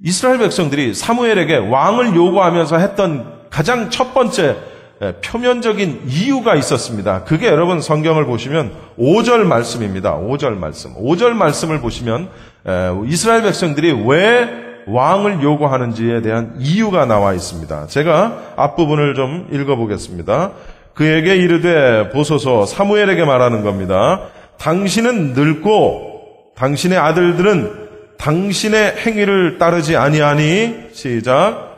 이스라엘 백성들이 사무엘에게 왕을 요구하면서 했던 가장 첫 번째 표면적인 이유가 있었습니다. 그게 여러분 성경을 보시면 5절 말씀입니다. 5절 말씀. 5절 말씀을 보시면 이스라엘 백성들이 왜 왕을 요구하는지에 대한 이유가 나와 있습니다. 제가 앞부분을 좀 읽어보겠습니다. 그에게 이르되 보소서, 사무엘에게 말하는 겁니다. 당신은 늙고 당신의 아들들은 당신의 행위를 따르지 아니하니. 시작.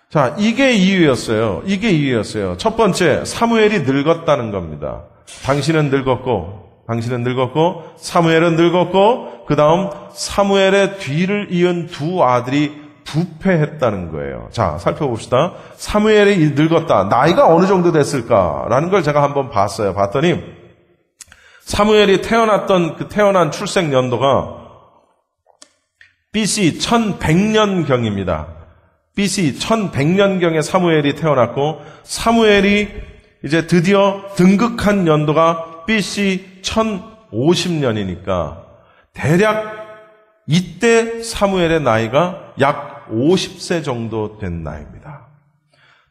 자, 이게 이유였어요. 이게 이유였어요. 첫 번째, 사무엘이 늙었다는 겁니다. 당신은 늙었고 사무엘은 늙었고 그 다음 사무엘의 뒤를 이은 두 아들이 부패했다는 거예요. 자, 살펴봅시다. 사무엘이 늙었다. 나이가 어느 정도 됐을까라는 걸 제가 한번 봤어요. 봤더니 사무엘이 태어난 출생 연도가 BC 1100년경입니다. BC 1100년경에 사무엘이 태어났고 사무엘이 이제 드디어 등극한 연도가 BC 1050년이니까 대략 이때 사무엘의 나이가 약 50세 정도 된 나이입니다.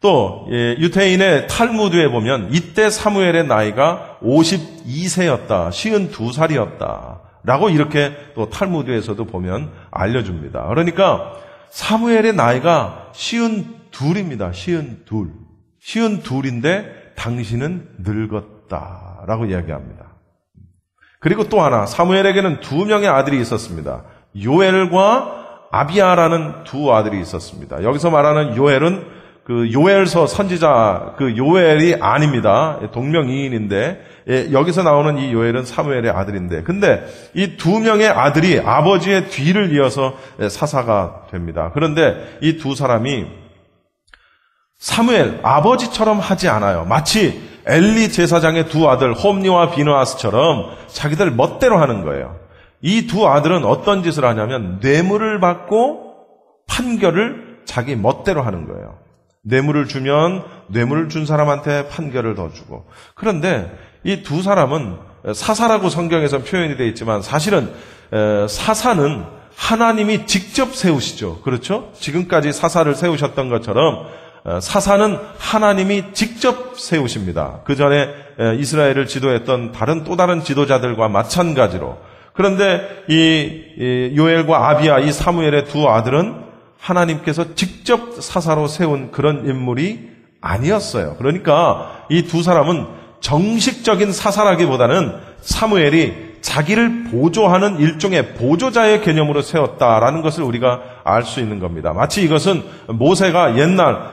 또 유태인의 탈무드에 보면 이때 사무엘의 나이가 52세였다, 52살이었다 라고 이렇게 또 탈무드에서도 보면 알려줍니다. 그러니까 사무엘의 나이가 52입니다. 52. 52인데 당신은 늙었다라고 이야기합니다. 그리고 또 하나, 사무엘에게는 두 명의 아들이 있었습니다. 요엘과 아비야라는 두 아들이 있었습니다. 여기서 말하는 요엘은 그 요엘서 선지자 그 요엘이 아닙니다. 동명이인인데 여기서 나오는 이 요엘은 사무엘의 아들인데, 근데 이 두 명의 아들이 아버지의 뒤를 이어서 사사가 됩니다. 그런데 이 두 사람이 사무엘 아버지처럼 하지 않아요. 마치 엘리 제사장의 두 아들 홈니와 비느하스처럼 자기들 멋대로 하는 거예요. 이 두 아들은 어떤 짓을 하냐면 뇌물을 받고 판결을 자기 멋대로 하는 거예요. 뇌물을 주면 뇌물을 준 사람한테 판결을 더 주고. 그런데 이 두 사람은 사사라고 성경에서 표현이 되어 있지만 사실은 사사는 하나님이 직접 세우시죠. 그렇죠? 지금까지 사사를 세우셨던 것처럼 사사는 하나님이 직접 세우십니다. 그 전에 이스라엘을 지도했던 또 다른 지도자들과 마찬가지로. 그런데 이 요엘과 아비야, 이 사무엘의 두 아들은 하나님께서 직접 사사로 세운 그런 인물이 아니었어요. 그러니까 이 두 사람은 정식적인 사사라기보다는 사무엘이 자기를 보조하는 일종의 보조자의 개념으로 세웠다라는 것을 우리가 알 수 있는 겁니다. 마치 이것은 모세가 옛날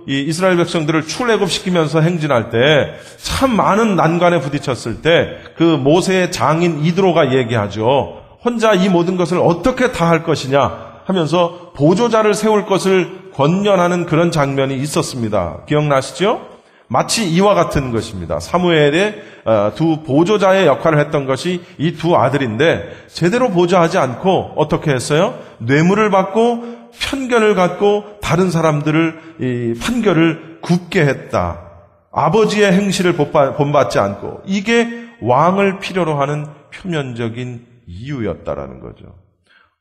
이 이스라엘 백성들을 출애굽시키면서 행진할 때 참 많은 난관에 부딪혔을 때 그 모세의 장인 이드로가 얘기하죠. 혼자 이 모든 것을 어떻게 다 할 것이냐 하면서 보조자를 세울 것을 권면하는 그런 장면이 있었습니다. 기억나시죠? 마치 이와 같은 것입니다. 사무엘의 두 보조자의 역할을 했던 것이 이 두 아들인데 제대로 보조하지 않고 어떻게 했어요? 뇌물을 받고 편견을 갖고 다른 사람들을 이 판결을 굽게 했다. 아버지의 행실을 본받지 않고, 이게 왕을 필요로 하는 표면적인 이유였다라는 거죠.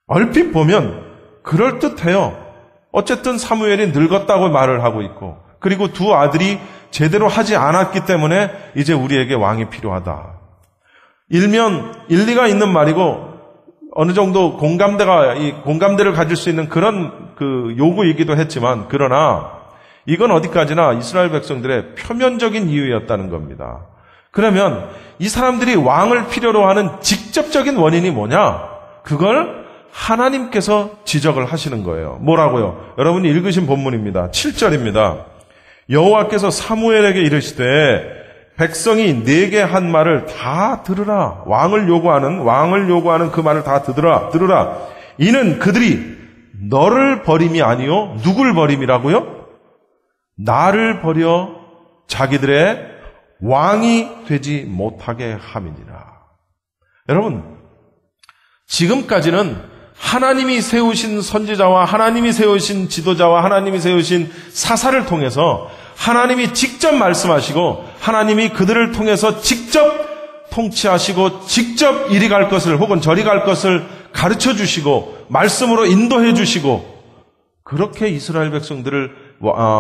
얼핏 보면 그럴듯해요. 어쨌든 사무엘이 늙었다고 말을 하고 있고, 그리고 두 아들이 제대로 하지 않았기 때문에 이제 우리에게 왕이 필요하다. 일면 일리가 있는 말이고 어느 정도 공감대를 가질 수 있는 그런 요구이기도 했지만, 그러나 이건 어디까지나 이스라엘 백성들의 표면적인 이유였다는 겁니다. 그러면 이 사람들이 왕을 필요로 하는 직접적인 원인이 뭐냐? 그걸 하나님께서 지적을 하시는 거예요. 뭐라고요? 여러분이 읽으신 본문입니다. 7절입니다. 여호와께서 사무엘에게 이르시되 백성이 네게 한 말을 다 들으라. 왕을 요구하는 그 말을 다 들으라. 이는 그들이 너를 버림이 아니요 누굴 버림이라고요? 나를 버려 자기들의 왕이 되지 못하게 함이니라. 여러분, 지금까지는 하나님이 세우신 선지자와 하나님이 세우신 지도자와 하나님이 세우신 사사를 통해서 하나님이 직접 말씀하시고 하나님이 그들을 통해서 직접 통치하시고 직접 이리 갈 것을 혹은 저리 갈 것을 가르쳐 주시고 말씀으로 인도해 주시고 그렇게 이스라엘 백성들을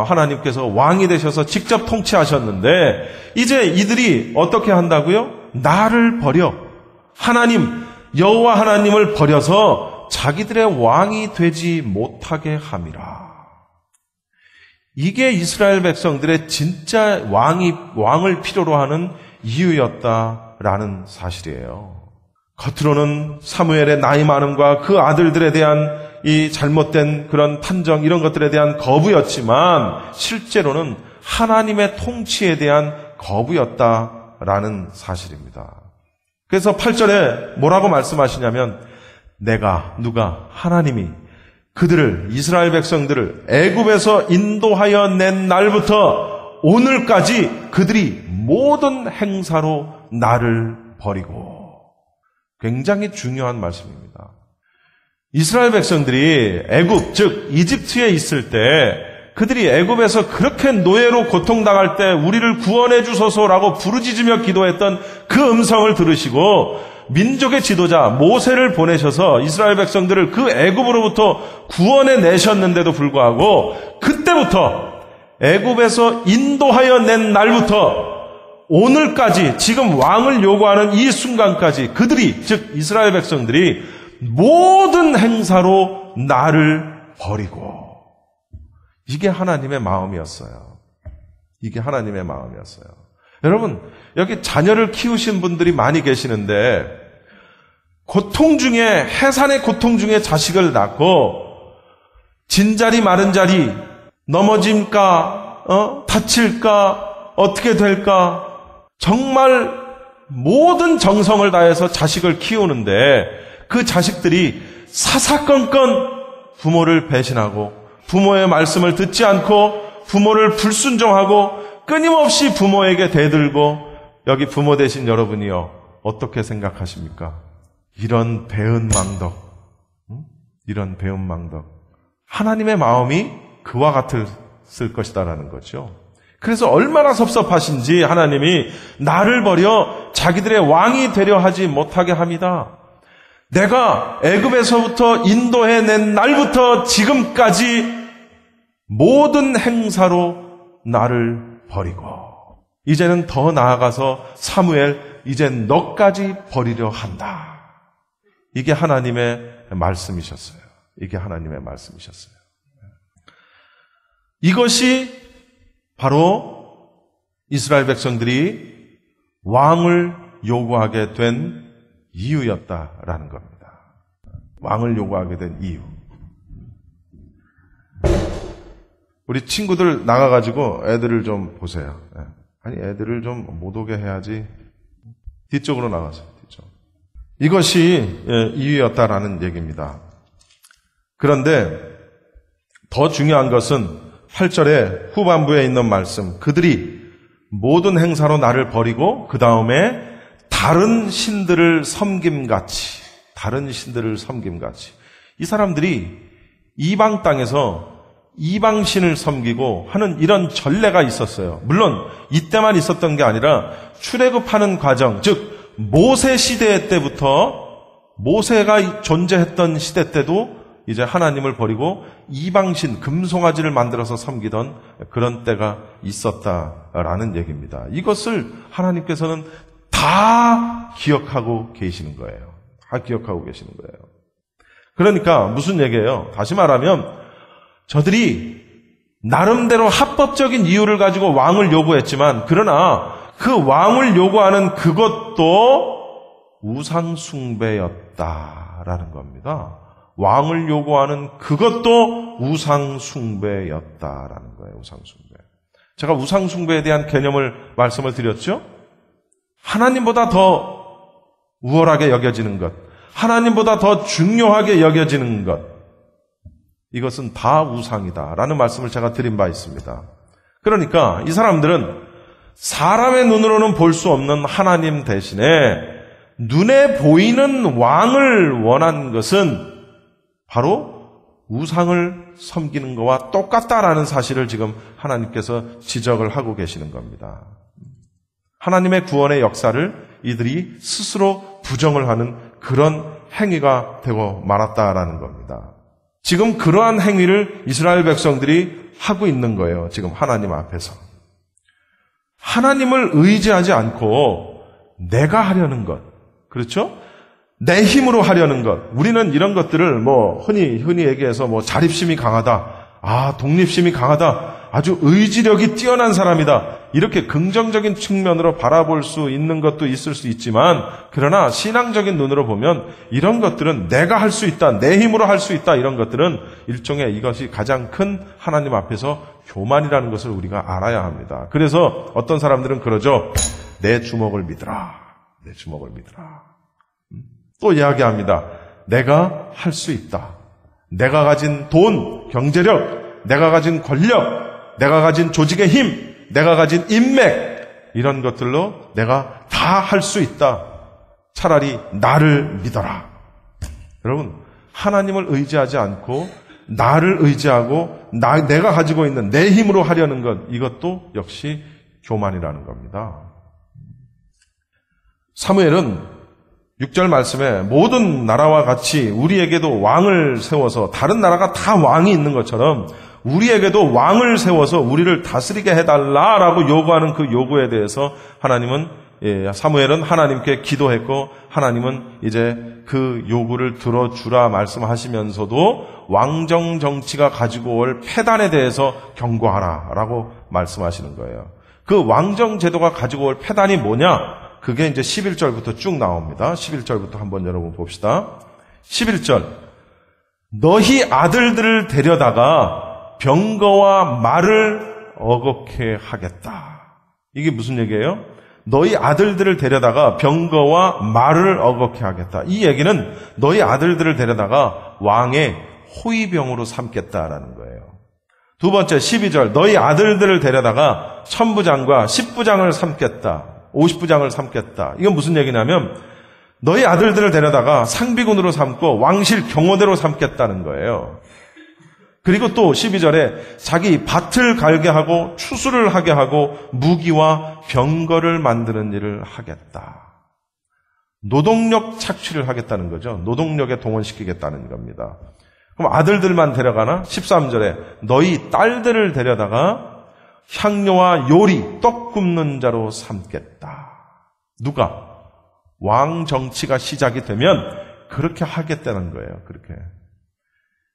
하나님께서 왕이 되셔서 직접 통치하셨는데 이제 이들이 어떻게 한다고요? 나를 버려 하나님 여호와 하나님을 버려서 자기들의 왕이 되지 못하게 함이라. 이게 이스라엘 백성들의 진짜 왕을 필요로 하는 이유였다라는 사실이에요. 겉으로는 사무엘의 나이 많음과 그 아들들에 대한 이 잘못된 그런 판정 이런 것들에 대한 거부였지만 실제로는 하나님의 통치에 대한 거부였다라는 사실입니다. 그래서 8절에 뭐라고 말씀하시냐면 누가 하나님이 그들을 이스라엘 백성들을 애굽에서 인도하여 낸 날부터 오늘까지 그들이 모든 행사로 나를 버리고 굉장히 중요한 말씀입니다. 이스라엘 백성들이 애굽 즉 이집트에 있을 때 그들이 애굽에서 그렇게 노예로 고통당할 때 우리를 구원해 주소서라고 부르짖으며 기도했던 그 음성을 들으시고 민족의 지도자 모세를 보내셔서 이스라엘 백성들을 그 애굽으로부터 구원해 내셨는데도 불구하고 그때부터 애굽에서 인도하여 낸 날부터 오늘까지 지금 왕을 요구하는 이 순간까지 그들이 즉 이스라엘 백성들이 모든 행사로 나를 버리고 이게 하나님의 마음이었어요. 이게 하나님의 마음이었어요. 여러분 여기 자녀를 키우신 분들이 많이 계시는데 고통 중에 해산의 고통 중에 자식을 낳고 진자리 마른자리 넘어질까 다칠까 어떻게 될까 정말 모든 정성을 다해서 자식을 키우는데 그 자식들이 사사건건 부모를 배신하고 부모의 말씀을 듣지 않고 부모를 불순종하고 끊임없이 부모에게 대들고 여기 부모 되신 여러분이요 어떻게 생각하십니까? 이런 배은망덕 이런 배은망덕 하나님의 마음이 그와 같을 것이다라는 거죠. 그래서 얼마나 섭섭하신지 하나님이 나를 버려 자기들의 왕이 되려 하지 못하게 합니다. 내가 애굽에서부터 인도해낸 날부터 지금까지 모든 행사로 나를 버리고 이제는 더 나아가서 사무엘 이젠 너까지 버리려 한다. 이게 하나님의 말씀이셨어요. 이게 하나님의 말씀이셨어요. 이것이 바로 이스라엘 백성들이 왕을 요구하게 된 이유였다라는 겁니다. 왕을 요구하게 된 이유. 우리 친구들 나가가지고 애들을 좀 보세요. 아니 애들을 좀 못 오게 해야지. 뒤쪽으로 나가세요. 뒤쪽. 이것이 이유였다라는 얘기입니다. 그런데 더 중요한 것은 8절의 후반부에 있는 말씀. 그들이 모든 행사로 나를 버리고 그 다음에 다른 신들을 섬김같이 이 사람들이 이방 땅에서 이방신을 섬기고 하는 이런 전례가 있었어요. 물론 이때만 있었던 게 아니라 출애굽하는 과정, 즉 모세 시대 때부터 모세가 존재했던 시대 때도 이제 하나님을 버리고 이방신, 금송아지를 만들어서 섬기던 그런 때가 있었다라는 얘기입니다. 이것을 하나님께서는 다 기억하고 계시는 거예요. 다 기억하고 계시는 거예요. 그러니까 무슨 얘기예요? 다시 말하면 저들이 나름대로 합법적인 이유를 가지고 왕을 요구했지만 그러나 그 왕을 요구하는 그것도 우상숭배였다라는 겁니다. 왕을 요구하는 그것도 우상숭배였다라는 거예요. 우상숭배. 제가 우상숭배에 대한 개념을 말씀을 드렸죠? 하나님보다 더 우월하게 여겨지는 것, 하나님보다 더 중요하게 여겨지는 것, 이것은 다 우상이다라는 말씀을 제가 드린 바 있습니다. 그러니까 이 사람들은 사람의 눈으로는 볼 수 없는 하나님 대신에 눈에 보이는 왕을 원한 것은 바로 우상을 섬기는 것과 똑같다라는 사실을 지금 하나님께서 지적을 하고 계시는 겁니다. 하나님의 구원의 역사를 이들이 스스로 부정을 하는 그런 행위가 되고 말았다라는 겁니다. 지금 그러한 행위를 이스라엘 백성들이 하고 있는 거예요. 지금 하나님 앞에서. 하나님을 의지하지 않고 내가 하려는 것. 그렇죠? 내 힘으로 하려는 것. 우리는 이런 것들을 흔히 얘기해서 자립심이 강하다. 독립심이 강하다. 아주 의지력이 뛰어난 사람이다. 이렇게 긍정적인 측면으로 바라볼 수 있는 것도 있을 수 있지만, 그러나 신앙적인 눈으로 보면 이런 것들은 내가 할 수 있다, 내 힘으로 할 수 있다, 이런 것들은 일종의 이것이 가장 큰 하나님 앞에서 교만이라는 것을 우리가 알아야 합니다. 그래서 어떤 사람들은 그러죠. 내 주먹을 믿으라. 내 주먹을 믿으라. 또 이야기합니다. 내가 할 수 있다. 내가 가진 돈, 경제력, 내가 가진 권력, 내가 가진 조직의 힘, 내가 가진 인맥, 이런 것들로 내가 다 할 수 있다. 차라리 나를 믿어라. 여러분, 하나님을 의지하지 않고 나를 의지하고 내가 가지고 있는 내 힘으로 하려는 것, 이것도 역시 교만이라는 겁니다. 사무엘은 6절 말씀에 모든 나라와 같이 우리에게도 왕을 세워서, 다른 나라가 다 왕이 있는 것처럼 우리에게도 왕을 세워서 우리를 다스리게 해달라라고 요구하는 그 요구에 대해서 사무엘은 하나님께 기도했고, 하나님은 이제 그 요구를 들어주라 말씀하시면서도 왕정 정치가 가지고 올 폐단에 대해서 경고하라라고 말씀하시는 거예요. 그 왕정 제도가 가지고 올 폐단이 뭐냐? 그게 이제 11절부터 쭉 나옵니다. 11절부터 한번 여러분 봅시다. 11절. 너희 아들들을 데려다가 병거와 말을 어겁게 하겠다. 이게 무슨 얘기예요? 너희 아들들을 데려다가 병거와 말을 어겁게 하겠다. 이 얘기는 너희 아들들을 데려다가 왕의 호위병으로 삼겠다라는 거예요. 두 번째 12절. 너희 아들들을 데려다가 천부장과 10부장을 삼겠다. 50부장을 삼겠다. 이건 무슨 얘기냐면 너희 아들들을 데려다가 상비군으로 삼고 왕실 경호대로 삼겠다는 거예요. 그리고 또 12절에 자기 밭을 갈게 하고 추수를 하게 하고 무기와 병거를 만드는 일을 하겠다. 노동력 착취를 하겠다는 거죠. 노동력에 동원시키겠다는 겁니다. 그럼 아들들만 데려가나? 13절에 너희 딸들을 데려다가 향료와 요리, 떡 굽는 자로 삼겠다. 누가? 왕 정치가 시작이 되면 그렇게 하겠다는 거예요. 그렇게.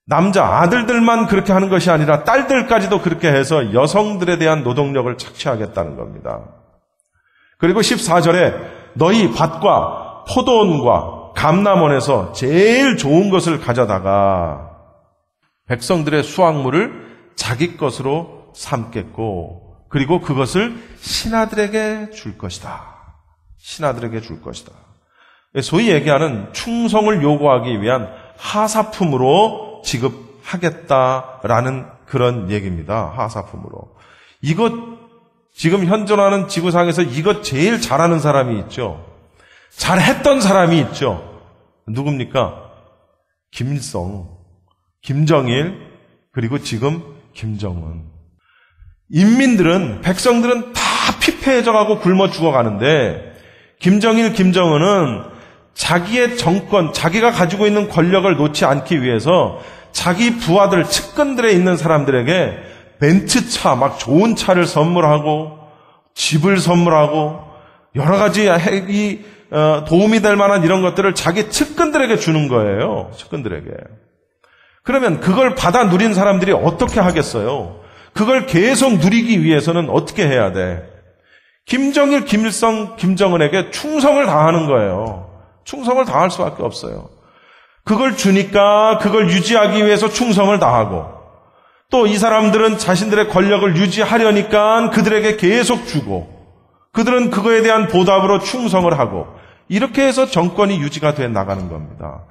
남자, 아들들만 그렇게 하는 것이 아니라 딸들까지도 그렇게 해서 여성들에 대한 노동력을 착취하겠다는 겁니다. 그리고 14절에 너희 밭과 포도원과 감람원에서 제일 좋은 것을 가져다가 백성들의 수확물을 자기 것으로 삼겠고, 그리고 그것을 신하들에게 줄 것이다. 신하들에게 줄 것이다. 소위 얘기하는 충성을 요구하기 위한 하사품으로 지급하겠다라는 그런 얘기입니다. 하사품으로. 이것, 지금 현존하는 지구상에서 이것 제일 잘하는 사람이 있죠. 잘했던 사람이 있죠. 누굽니까? 김일성, 김정일, 그리고 지금 김정은. 인민들은, 백성들은 다 피폐해져가고 굶어 죽어가는데, 김정일, 김정은은 자기의 정권, 자기가 가지고 있는 권력을 놓지 않기 위해서 자기 부하들, 측근들에 있는 사람들에게 벤츠차, 막 좋은 차를 선물하고 집을 선물하고 여러 가지 도움이 될 만한 이런 것들을 자기 측근들에게 주는 거예요. 측근들에게. 그러면 그걸 받아 누린 사람들이 어떻게 하겠어요? 그걸 계속 누리기 위해서는 어떻게 해야 돼? 김정일, 김일성, 김정은에게 충성을 다하는 거예요. 충성을 다할 수밖에 없어요. 그걸 주니까 그걸 유지하기 위해서 충성을 다하고, 또 이 사람들은 자신들의 권력을 유지하려니까 그들에게 계속 주고, 그들은 그거에 대한 보답으로 충성을 하고, 이렇게 해서 정권이 유지가 돼 나가는 겁니다.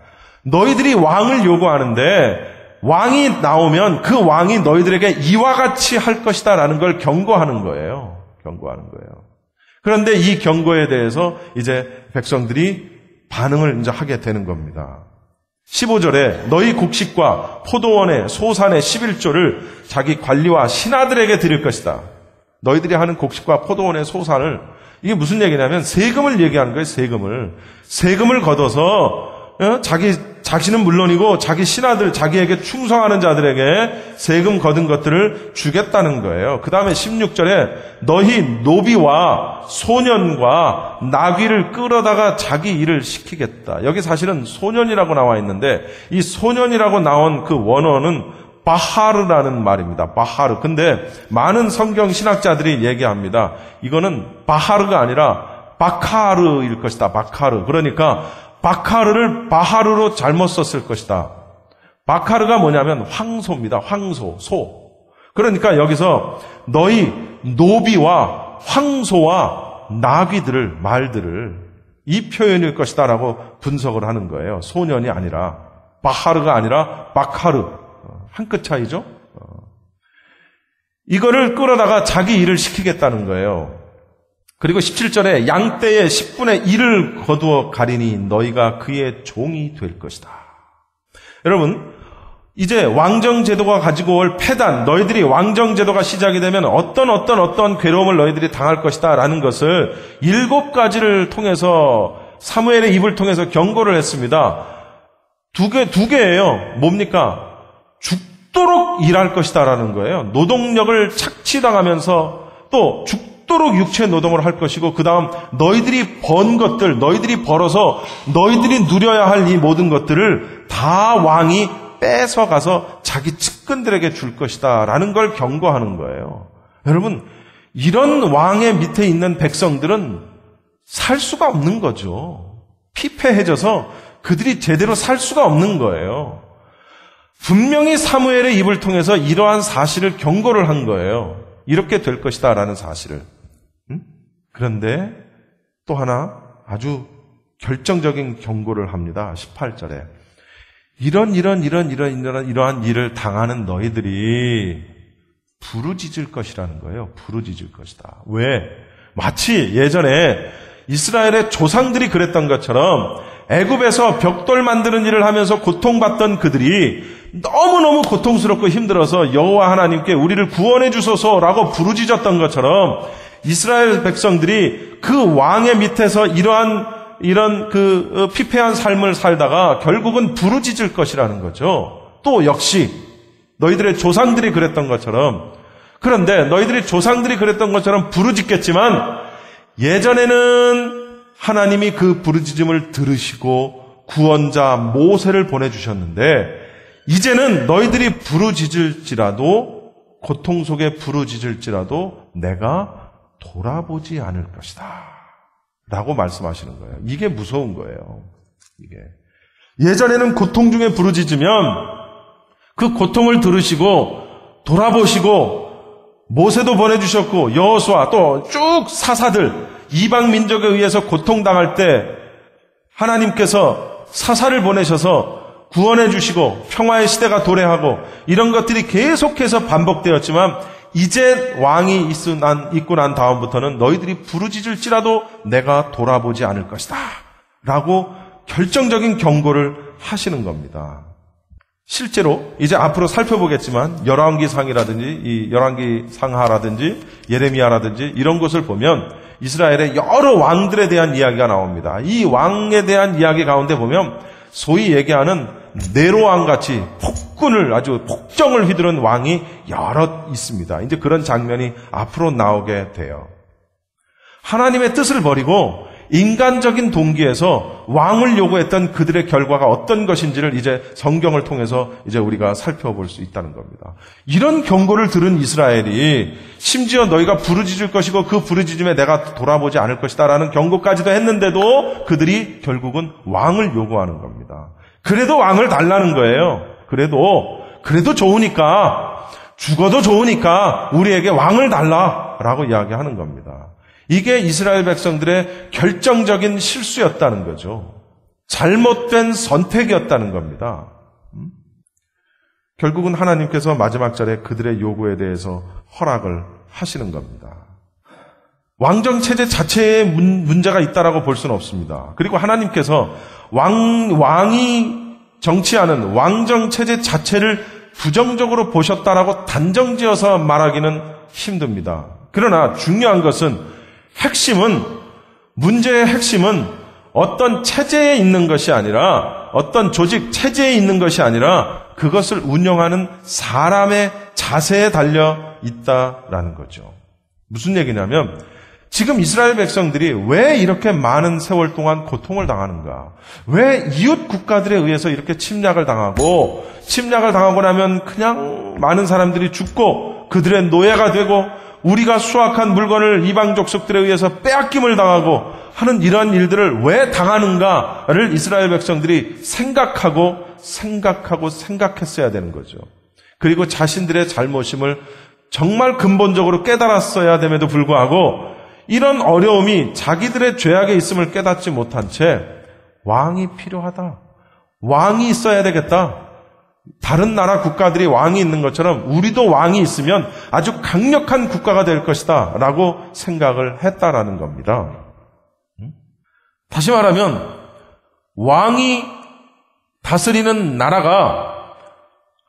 너희들이 왕을 요구하는데 왕이 나오면 그 왕이 너희들에게 이와 같이 할 것이다 라는 걸 경고하는 거예요. 경고하는 거예요. 그런데 이 경고에 대해서 이제 백성들이 반응을 이제 하게 되는 겁니다. 15절에 너희 곡식과 포도원의 소산의 11조를 자기 관리와 신하들에게 드릴 것이다. 너희들이 하는 곡식과 포도원의 소산을 이게 무슨 얘기냐면 세금을 얘기하는 거예요. 세금을 걷어서 자신은 물론이고 자기 신하들, 자기에게 충성하는 자들에게 세금 거둔 것들을 주겠다는 거예요. 그 다음에 16절에 너희 노비와 소년과 나귀를 끌어다가 자기 일을 시키겠다. 여기 사실은 소년이라고 나와 있는데 이 소년이라고 나온 그 원어는 바하르라는 말입니다. 바하르. 근데 많은 성경 신학자들이 얘기합니다. 이거는 바하르가 아니라 바카르일 것이다. 바카르. 그러니까 바카르를 바하르로 잘못 썼을 것이다. 바카르가 뭐냐면 황소입니다. 황소, 소. 그러니까 여기서 너희 노비와 황소와 나귀들을, 말들을 이 표현일 것이다라고 분석을 하는 거예요. 소년이 아니라 바하르가 아니라 바카르. 한 끗 차이죠? 이거를 끌어다가 자기 일을 시키겠다는 거예요. 그리고 17절에 양떼의 10분의 1을 거두어 가리니 너희가 그의 종이 될 것이다. 여러분, 이제 왕정제도가 가지고 올 패단, 너희들이 왕정제도가 시작이 되면 어떤 괴로움을 너희들이 당할 것이다 라는 것을 7가지를 통해서 사무엘의 입을 통해서 경고를 했습니다. 두 개예요. 뭡니까? 죽도록 일할 것이다 라는 거예요. 노동력을 착취당하면서 또 죽도록 육체 노동을 할 것이고 그 다음 너희들이 번 것들, 너희들이 벌어서 너희들이 누려야 할 이 모든 것들을 다 왕이 뺏어가서 자기 측근들에게 줄 것이다 라는 걸 경고하는 거예요. 여러분, 이런 왕의 밑에 있는 백성들은 살 수가 없는 거죠. 피폐해져서 그들이 제대로 살 수가 없는 거예요. 분명히 사무엘의 입을 통해서 이러한 사실을 경고를 한 거예요. 이렇게 될 것이다 라는 사실을. 그런데 또 하나 아주 결정적인 경고를 합니다. 18절에 이러한 일을 당하는 너희들이 부르짖을 것이라는 거예요. 부르짖을 것이다. 왜? 마치 예전에 이스라엘의 조상들이 그랬던 것처럼 애굽에서 벽돌 만드는 일을 하면서 고통받던 그들이 너무너무 고통스럽고 힘들어서 여호와 하나님께 우리를 구원해 주소서라고 부르짖었던 것처럼 이스라엘 백성들이 그 왕의 밑에서 이런 그 피폐한 삶을 살다가 결국은 부르짖을 것이라는 거죠. 또 역시 너희들의 조상들이 그랬던 것처럼, 그런데 너희들이 조상들이 그랬던 것처럼 부르짖겠지만 예전에는 하나님이 그 부르짖음을 들으시고 구원자 모세를 보내주셨는데 이제는 너희들이 부르짖을지라도, 고통 속에 부르짖을지라도 내가 돌아보지 않을 것이다 라고 말씀하시는 거예요. 이게 무서운 거예요. 이게 예전에는 고통 중에 부르짖으면 그 고통을 들으시고 돌아보시고 모세도 보내주셨고 여호수아 또 쭉 사사들 이방 민족에 의해서 고통당할 때 하나님께서 사사를 보내셔서 구원해 주시고 평화의 시대가 도래하고 이런 것들이 계속해서 반복되었지만 이제 왕이 있고 난 다음부터는 너희들이 부르짖을지라도 내가 돌아보지 않을 것이다 라고 결정적인 경고를 하시는 겁니다. 실제로 이제 앞으로 살펴보겠지만 열왕기상이라든지 이 열왕기상하라든지 예레미야라든지 이런 것을 보면 이스라엘의 여러 왕들에 대한 이야기가 나옵니다. 이 왕에 대한 이야기 가운데 보면 소위 얘기하는 네로 왕같이 아주 폭정을 휘두른 왕이 여러 있습니다. 이제 그런 장면이 앞으로 나오게 돼요. 하나님의 뜻을 버리고 인간적인 동기에서 왕을 요구했던 그들의 결과가 어떤 것인지를 이제 성경을 통해서 이제 우리가 살펴볼 수 있다는 겁니다. 이런 경고를 들은 이스라엘이 심지어 너희가 부르짖을 것이고 그 부르짖음에 내가 돌아보지 않을 것이다라는 경고까지도 했는데도 그들이 결국은 왕을 요구하는 겁니다. 그래도 왕을 달라는 거예요. 그래도 좋으니까, 죽어도 좋으니까 우리에게 왕을 달라라고 이야기하는 겁니다. 이게 이스라엘 백성들의 결정적인 실수였다는 거죠. 잘못된 선택이었다는 겁니다. 결국은 하나님께서 마지막 절에 그들의 요구에 대해서 허락을 하시는 겁니다. 왕정체제 자체에 문제가 있다라고 볼 수는 없습니다. 그리고 하나님께서 왕이 정치하는 왕정체제 자체를 부정적으로 보셨다라고 단정지어서 말하기는 힘듭니다. 그러나 중요한 것은 문제의 핵심은 어떤 체제에 있는 것이 아니라, 어떤 조직 체제에 있는 것이 아니라 그것을 운영하는 사람의 자세에 달려 있다라는 거죠. 무슨 얘기냐면 지금 이스라엘 백성들이 왜 이렇게 많은 세월 동안 고통을 당하는가? 왜 이웃 국가들에 의해서 이렇게 침략을 당하고 나면 그냥 많은 사람들이 죽고 그들의 노예가 되고 우리가 수확한 물건을 이방 족속들에 의해서 빼앗김을 당하고 하는 이러한 일들을 왜 당하는가를 이스라엘 백성들이 생각했어야 되는 거죠. 그리고 자신들의 잘못임을 정말 근본적으로 깨달았어야 됨에도 불구하고 이런 어려움이 자기들의 죄악에 있음을 깨닫지 못한 채 왕이 필요하다. 왕이 있어야 되겠다. 다른 나라 국가들이 왕이 있는 것처럼 우리도 왕이 있으면 아주 강력한 국가가 될 것이다 라고 생각을 했다라는 겁니다. 다시 말하면 왕이 다스리는 나라가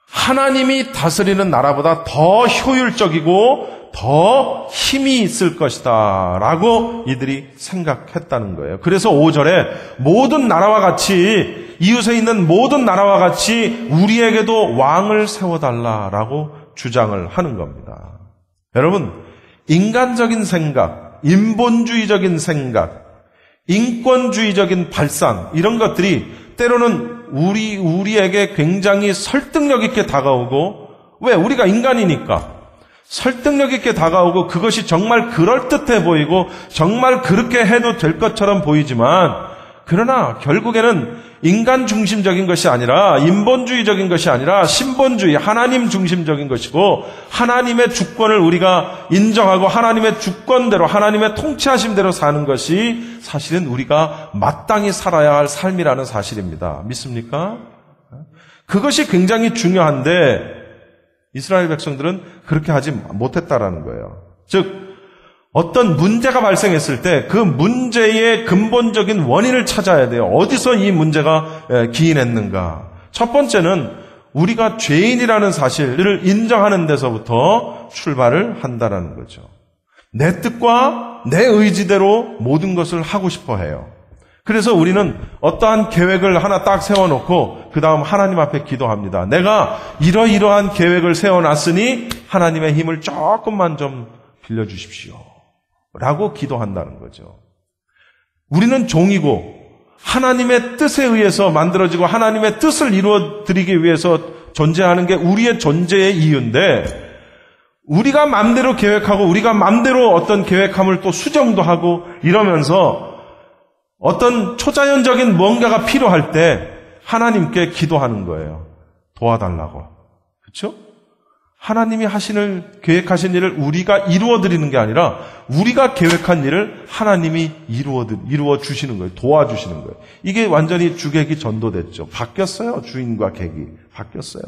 하나님이 다스리는 나라보다 더 효율적이고 더 힘이 있을 것이다 라고 이들이 생각했다는 거예요. 그래서 5절에 모든 나라와 같이, 이웃에 있는 모든 나라와 같이 우리에게도 왕을 세워달라라고 주장을 하는 겁니다. 여러분, 인간적인 생각, 인본주의적인 생각, 인권주의적인 발상, 이런 것들이 때로는 우리에게 굉장히 설득력 있게 다가오고, 왜? 우리가 인간이니까. 설득력 있게 다가오고 그것이 정말 그럴듯해 보이고 정말 그렇게 해도 될 것처럼 보이지만, 그러나 결국에는 인간 중심적인 것이 아니라 인본주의적인 것이 아니라 신본주의, 하나님 중심적인 것이고 하나님의 주권을 우리가 인정하고 하나님의 주권대로, 하나님의 통치하심대로 사는 것이 사실은 우리가 마땅히 살아야 할 삶이라는 사실입니다. 믿습니까? 그것이 굉장히 중요한데 이스라엘 백성들은 그렇게 하지 못했다라는 거예요. 즉 어떤 문제가 발생했을 때 그 문제의 근본적인 원인을 찾아야 돼요. 어디서 이 문제가 기인했는가. 첫 번째는 우리가 죄인이라는 사실을 인정하는 데서부터 출발을 한다는 거죠. 내 뜻과 내 의지대로 모든 것을 하고 싶어 해요. 그래서 우리는 어떠한 계획을 하나 딱 세워놓고 그 다음 하나님 앞에 기도합니다. 내가 이러이러한 계획을 세워놨으니 하나님의 힘을 조금만 좀 빌려주십시오 라고 기도한다는 거죠. 우리는 종이고 하나님의 뜻에 의해서 만들어지고 하나님의 뜻을 이루어드리기 위해서 존재하는 게 우리의 존재의 이유인데, 우리가 마음대로 계획하고 우리가 마음대로 어떤 계획함을 또 수정도 하고 이러면서 어떤 초자연적인 뭔가가 필요할 때 하나님께 기도하는 거예요. 도와달라고. 그렇죠? 하나님이 계획하신 일을 우리가 이루어드리는 게 아니라 우리가 계획한 일을 하나님이 이루어 주시는 거예요. 도와주시는 거예요. 이게 완전히 주객이 전도됐죠. 바뀌었어요. 주인과 객이 바뀌었어요.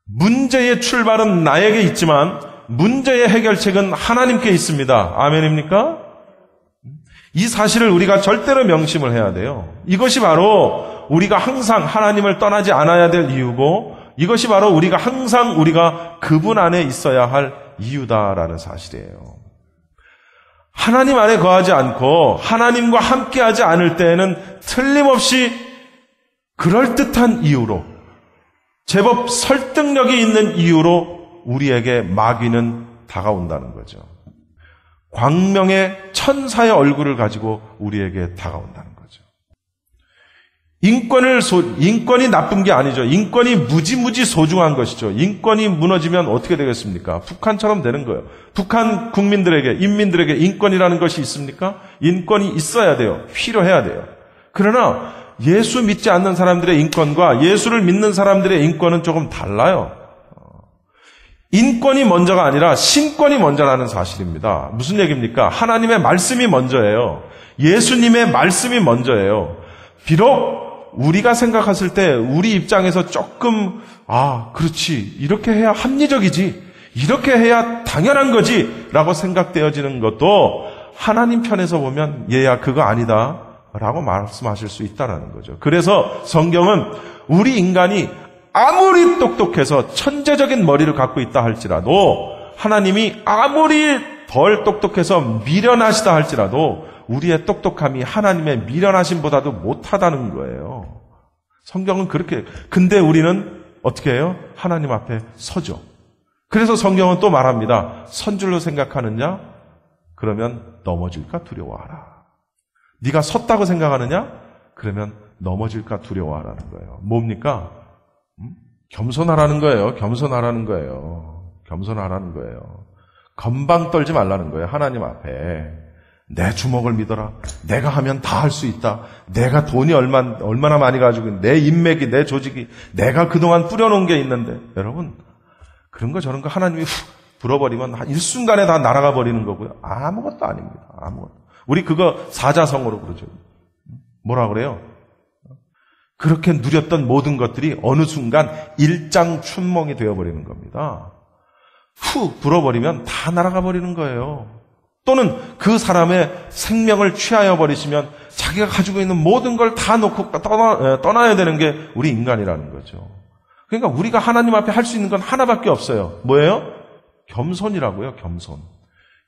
문제의 출발은 나에게 있지만 문제의 해결책은 하나님께 있습니다. 아멘입니까? 이 사실을 우리가 절대로 명심을 해야 돼요. 이것이 바로 우리가 항상 하나님을 떠나지 않아야 될 이유고, 이것이 바로 우리가 항상 그분 안에 있어야 할 이유다라는 사실이에요. 하나님 안에 거하지 않고 하나님과 함께하지 않을 때에는 틀림없이 그럴듯한 이유로, 제법 설득력이 있는 이유로 우리에게 마귀는 다가온다는 거죠. 광명의 천사의 얼굴을 가지고 우리에게 다가온다는 거죠. 인권이 나쁜 게 아니죠. 인권이 무지무지 소중한 것이죠. 인권이 무너지면 어떻게 되겠습니까? 북한처럼 되는 거예요. 북한 인민들에게 인권이라는 것이 있습니까? 인권이 있어야 돼요. 필요해야 돼요. 그러나 예수 믿지 않는 사람들의 인권과 예수를 믿는 사람들의 인권은 조금 달라요. 인권이 먼저가 아니라 신권이 먼저라는 사실입니다. 무슨 얘기입니까? 하나님의 말씀이 먼저예요. 예수님의 말씀이 먼저예요. 비록 우리가 생각했을 때 우리 입장에서 조금 그렇지, 이렇게 해야 합리적이지, 이렇게 해야 당연한 거지 라고 생각되어지는 것도 하나님 편에서 보면 얘야 그거 아니다 라고 말씀하실 수 있다는 거죠. 그래서 성경은 우리 인간이 아무리 똑똑해서 천재적인 머리를 갖고 있다 할지라도 하나님이 아무리 덜 똑똑해서 미련하시다 할지라도 우리의 똑똑함이 하나님의 미련하심보다도 못하다는 거예요. 성경은 그렇게. 근데 우리는 어떻게 해요? 하나님 앞에 서죠. 그래서 성경은 또 말합니다. 선 줄로 생각하느냐? 그러면 넘어질까 두려워하라. 네가 섰다고 생각하느냐? 그러면 넘어질까 두려워하라는 거예요. 뭡니까? 겸손하라는 거예요. 겸손하라는 거예요. 겸손하라는 거예요. 건방 떨지 말라는 거예요. 하나님 앞에. 내 주먹을 믿어라. 내가 하면 다 할 수 있다. 내가 돈이 얼마나 많이 가지고 있는데, 내 인맥이, 내 조직이, 내가 그동안 뿌려놓은 게 있는데. 여러분, 그런 거 저런 거 하나님이 훅 불어버리면 한 일순간에 다 날아가 버리는 거고요. 아무것도 아닙니다. 아무것도. 우리 그거 사자성어로 그러죠. 뭐라 그래요? 그렇게 누렸던 모든 것들이 어느 순간 일장춘몽이 되어버리는 겁니다. 훅 불어버리면 다 날아가 버리는 거예요. 또는 그 사람의 생명을 취하여 버리시면 자기가 가지고 있는 모든 걸 다 놓고 떠나야 되는 게 우리 인간이라는 거죠. 그러니까 우리가 하나님 앞에 할 수 있는 건 하나밖에 없어요. 뭐예요? 겸손이라고요. 겸손.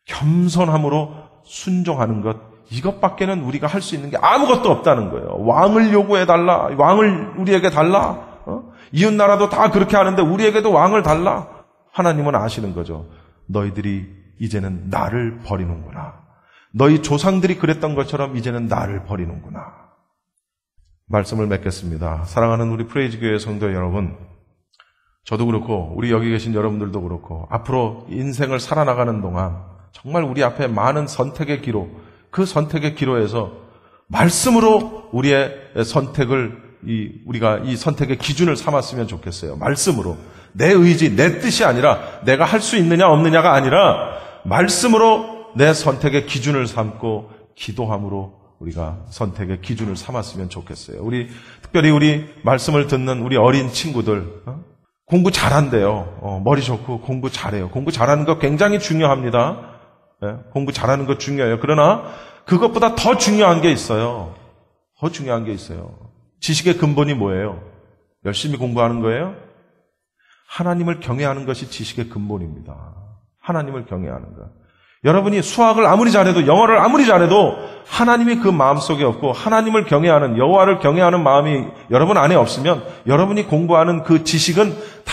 겸손함으로 순종하는 것, 이것밖에는 우리가 할 수 있는 게 아무것도 없다는 거예요. 왕을 요구해달라. 왕을 우리에게 달라. 이웃나라도 다 그렇게 하는데 우리에게도 왕을 달라. 하나님은 아시는 거죠. 너희들이 이제는 나를 버리는구나. 너희 조상들이 그랬던 것처럼 이제는 나를 버리는구나. 말씀을 맺겠습니다. 사랑하는 우리 프레이즈교회 성도 여러분, 저도 그렇고 우리 여기 계신 여러분들도 그렇고 앞으로 인생을 살아나가는 동안 정말 우리 앞에 많은 선택의 기로, 그 선택의 기로에서 말씀으로 우리의 선택을 우리가 이 선택의 기준을 삼았으면 좋겠어요. 말씀으로. 내 의지, 내 뜻이 아니라 내가 할 수 있느냐 없느냐가 아니라 말씀으로 내 선택의 기준을 삼고 기도함으로 우리가 선택의 기준을 삼았으면 좋겠어요. 특별히 우리 말씀을 듣는 우리 어린 친구들, 공부 잘한대요. 머리 좋고 공부 잘해요. 공부 잘하는 거 굉장히 중요합니다. 공부 잘하는 거 중요해요. 그러나 그것보다 더 중요한 게 있어요. 더 중요한 게 있어요. 지식의 근본이 뭐예요? 열심히 공부하는 거예요? 하나님을 경외하는 것이 지식의 근본입니다. 하나님을 경외하는 것. 여러분이 수학을 아무리 잘해도, 영어를 아무리 잘해도 하나님이 그 마음속에 없고 하나님을 경외하는, 여호와를 경외하는 마음이 여러분 안에 없으면 여러분이 공부하는 그 지식은 다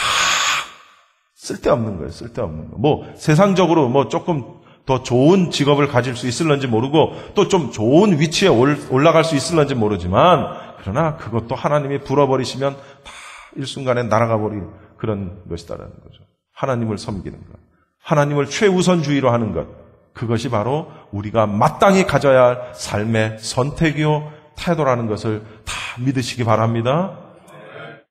쓸데없는 거예요. 쓸데없는 거. 뭐 세상적으로 조금 더 좋은 직업을 가질 수 있을런지 모르고 또 좀 좋은 위치에 올라갈 수 있을런지 모르지만, 그러나 그것도 하나님이 불어버리시면 다 일순간에 날아가 버린 그런 것이다라는 거죠. 하나님을 섬기는 것, 하나님을 최우선주의로 하는 것, 그것이 바로 우리가 마땅히 가져야 할 삶의 선택이요 태도라는 것을 다 믿으시기 바랍니다.